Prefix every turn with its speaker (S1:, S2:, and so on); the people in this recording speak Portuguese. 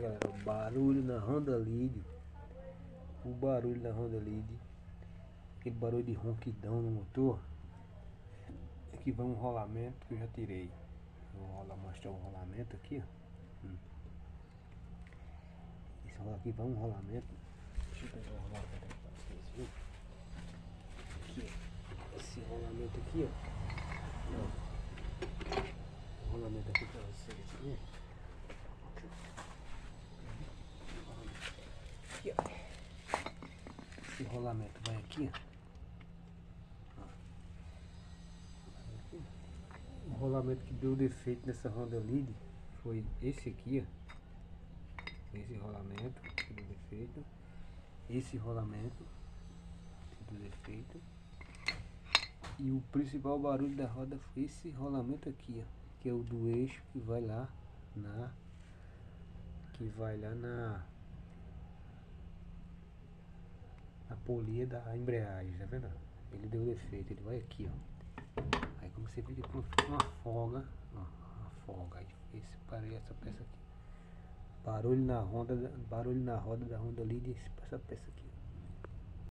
S1: galera, o barulho na Honda Lead. O barulho da Honda Lead. Aquele barulho de ronquidão no motor. Aqui vai um rolamento que eu já tirei. Vou mostrar o rolamento aqui, ó. Aqui vai um rolamento. Deixa eu pegar o rolamento aqui pra vocês verem. Aqui, esse rolamento aqui, ó. O rolamento aqui pra vocês verem. Aqui, ó. Esse rolamento vai aqui, ó. O rolamento que deu defeito nessa Honda Lead foi esse aqui, ó. Esse rolamento que deu defeito. Esse rolamento que deu defeito. E o principal barulho da roda foi esse rolamento aqui, ó. Que é o do eixo que vai lá na polia da embreagem, tá vendo? Ele deu defeito, ele vai aqui, ó. Aí como você vê, ele uma folga, ó, uma folga. Aí parei essa peça aqui. Barulho na roda da Honda Lead, essa peça aqui.